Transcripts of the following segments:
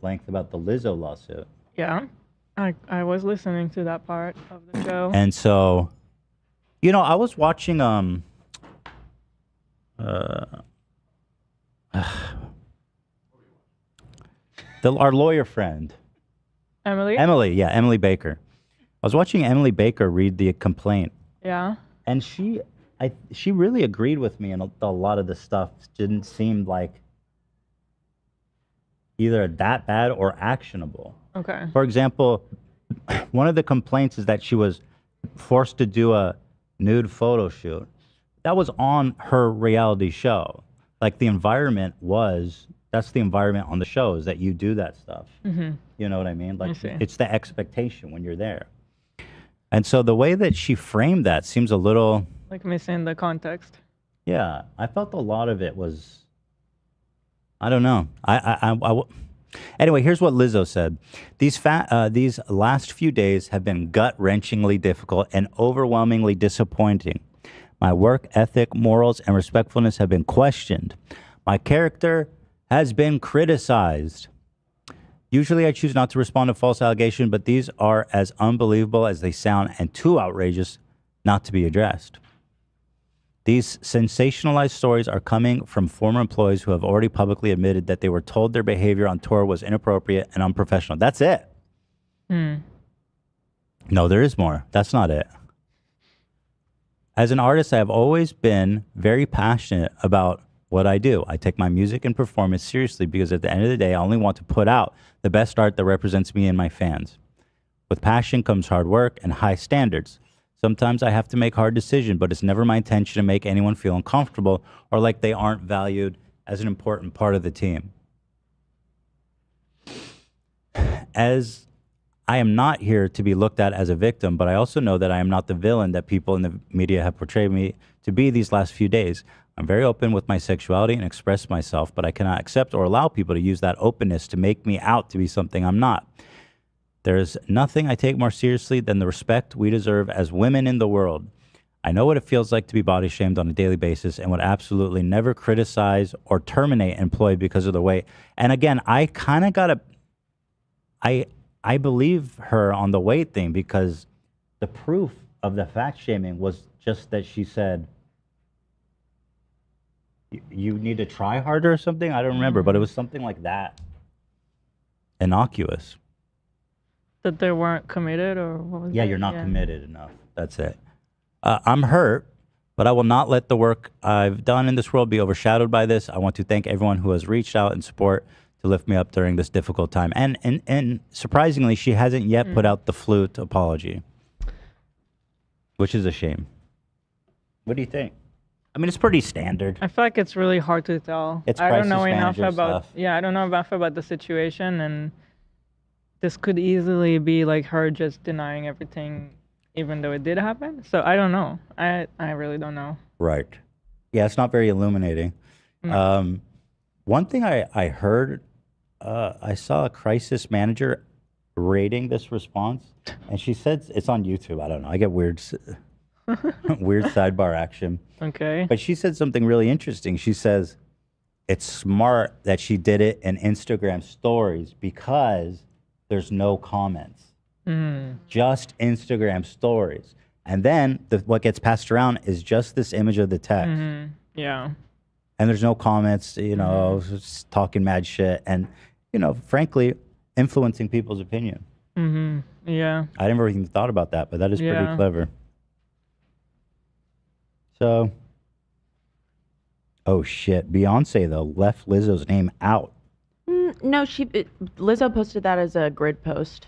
length about the Lizzo lawsuit. Yeah. I was listening to that part of the show. And so, I was watching uh our lawyer friend, Emily? Emily Baker. I was watching Emily Baker read the complaint, Yeah. and she really agreed with me, and a lot of the stuff didn't seem like either that bad or actionable. Okay. For example, one of the complaints is that she was forced to do a nude photo shoot. That was on her reality show. Like the environment that's the environment on the show, is that you do that stuff. Mm-hmm. You know what I mean? Like see. it's the expectation when you're there. And so the way that she framed that seems a little, Like missing the context. yeah, I felt a lot of it was, I don't know. Anyway, here's what Lizzo said. These last few days have been gut-wrenchingly difficult and overwhelmingly disappointing. My work ethic, morals, and respectfulness have been questioned. My character has been criticized. Usually I choose not to respond to false allegations, but these are as unbelievable as they sound and too outrageous not to be addressed. These sensationalized stories are coming from former employees who have already publicly admitted that they were told their behavior on tour was inappropriate and unprofessional. That's it. No, there is more. That's not it. As an artist, I have always been very passionate about what I do. I take my music and performance seriously because at the end of the day, I only want to put out the best art that represents me and my fans. With passion comes hard work and high standards. Sometimes I have to make hard decisions, but it's never my intention to make anyone feel uncomfortable or like they aren't valued as an important part of the team. As I am not here to be looked at as a victim, but I also know that I am not the villain that people in the media have portrayed me to be these last few days. I'm very open with my sexuality and express myself, but I cannot accept or allow people to use that openness to make me out to be something I'm not. There is nothing I take more seriously than the respect we deserve as women in the world. I know what it feels like to be body shamed on a daily basis and would absolutely never criticize or terminate an employee because of their weight. And again, I kind of got to, I believe her on the weight thing because the proof of the fat shaming was just that she said, you need to try harder or something. I don't remember, but it was something like that. Innocuous. That they weren't committed, or what was it? Yeah, you're not committed enough. That's it. I'm hurt, but I will not let the work I've done in this world be overshadowed by this. I want to thank everyone who has reached out in support to lift me up during this difficult time. And surprisingly, she hasn't yet put out the flute apology, which is a shame. What do you think? I mean, it's pretty standard. I feel like it's really hard to tell. It's I don't know crisis enough manager about. stuff. Yeah, I don't know enough about the situation, and this could easily be like her just denying everything, even though it did happen. So I don't know. I really don't know. Right. Yeah, it's not very illuminating. One thing I heard, I saw a crisis manager rating this response, and she said it's on YouTube. I don't know. I get weird sidebar action. Okay. But she said something really interesting. She says it's smart that she did it in Instagram stories because there's no comments. Just Instagram stories. And then what gets passed around is just this image of the text. Yeah. And there's no comments, just talking mad shit and, frankly, influencing people's opinion. Yeah. I never even thought about that, but that is pretty clever. So, oh shit. Beyonce, though, left Lizzo's name out. No, Lizzo posted that as a grid post.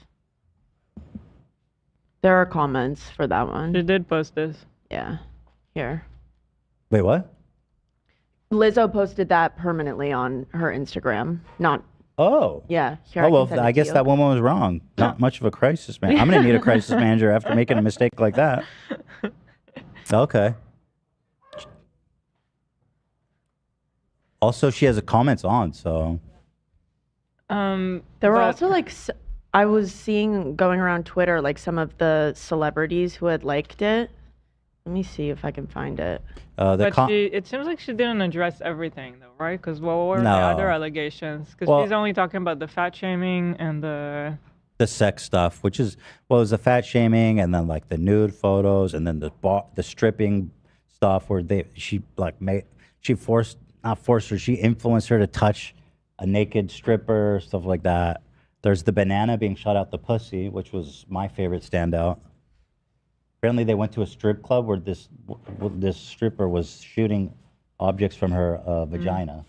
There are comments for that one. She did post this. Yeah. Here. Wait, what? Lizzo posted that permanently on her Instagram. Not. Oh. Yeah. Here, I guess that woman was wrong. Not much of a crisis man. I'm going to need a crisis manager after making a mistake like that. Okay. Also, she has a comments on, so. There were also I was seeing going around Twitter some of the celebrities who had liked it, Let me see if I can find it. But it seems like she didn't address everything, though, right? Because what were the other No. allegations? Because Well- she's only talking about the fat shaming and the sex stuff, which is, well, it was the fat shaming, and then like the nude photos, and then the stripping stuff where she influenced her to touch a naked stripper, stuff like that. There's the banana being shot out the pussy, which was my favorite standout. Apparently, they went to a strip club where this stripper was shooting objects from her vagina,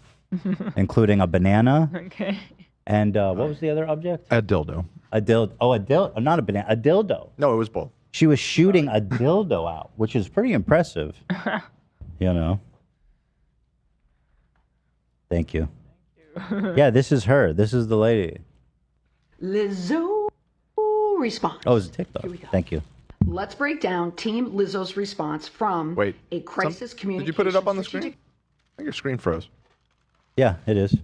including a banana. Okay. And what was the other object? A dildo. A dildo. Oh, a dildo. Not a banana. A dildo. No, it was both. She was shooting a dildo out, which is pretty impressive. You know. Thank you. Yeah, this is her. This is the lady. Lizzo Responds. Oh, it's a TikTok. Here we go. Thank you. Let's break down Team Lizzo's response from Wait. a crisis communication. Did you put it up on the screen? strategic- I think your screen froze. Yeah, it is.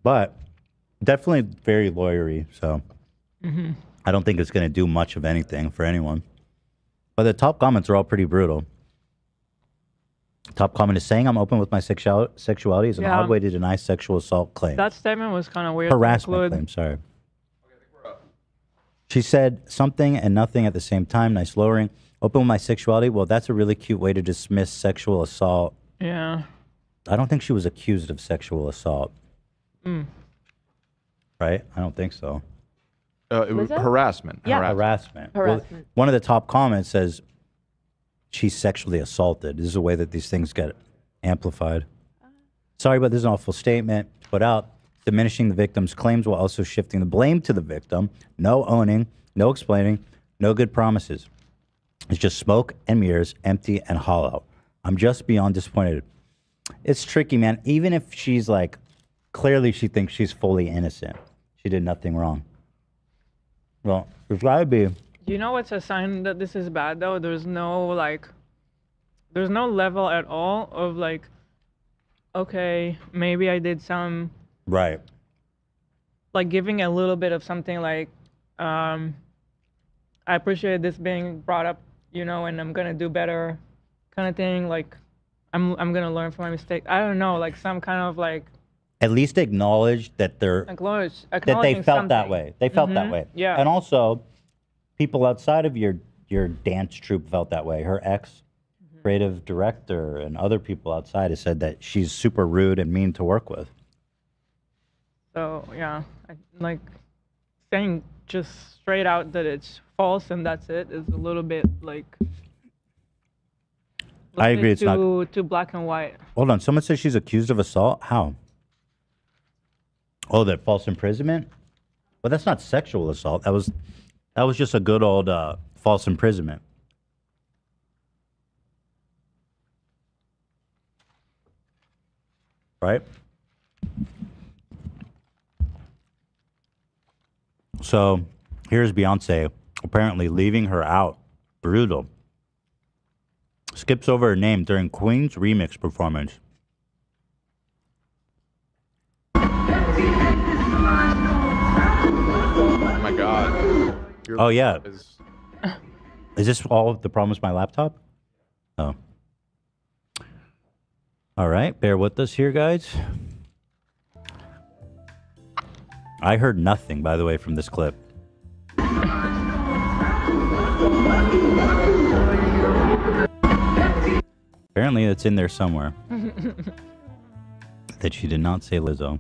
But definitely very lawyery, so I don't think it's going to do much of anything for anyone. But the top comments are all pretty brutal. Top comment is saying I'm open with my sexuality is an Yeah. odd way to deny sexual assault claims. that statement was kind of weird. to Harassment include. claim, sorry. She said something and nothing at the same time. Nice lowering. Open with my sexuality. Well, that's a really cute way to dismiss sexual assault. Yeah. I don't think she was accused of sexual assault. Right? I don't think so. It was Lizzo? harassment. Yeah. Harassment. Harassment. Well, one of the top comments says she's sexually assaulted. This is a way that these things get amplified. Sorry, but this is an awful statement to put out. Diminishing the victim's claims while also shifting the blame to the victim. No owning, no explaining, no good promises. It's just smoke and mirrors, empty and hollow. I'm just beyond disappointed. It's tricky, man. Even if she's like, clearly she thinks she's fully innocent. She did nothing wrong. Well, there's got to be. You know what's a sign that this is bad though? There's no level at all of like, okay, maybe I did some, Right. like giving a little bit of something like, I appreciate this being brought up, you know, and I'm gonna do better, kind of thing. Like, I'm gonna learn from my mistake. I don't know, like some kind of like At least acknowledge that they're acknowledge that they acknowledging felt that something. way. They felt that way. Yeah. And also, people outside of your dance troupe felt that way. Her ex creative director and other people outside have said that she's super rude and mean to work with. So yeah, like saying just straight out that it's false and that's it is a little bit like. I agree, it's not- too black and white. Hold on. Someone says she's accused of assault. How? Oh, that false imprisonment? But that's not sexual assault. That was just a good old false imprisonment. Right? So here's Beyonce apparently leaving her out. Brutal. Skips over her name during Queen's remix performance. Oh my God. Your Oh, yeah. laptop is- Is this all the problem with my laptop? Oh. All right, bear with us here, guys. I heard nothing, by the way, from this clip. Apparently, it's in there somewhere. That she did not say Lizzo.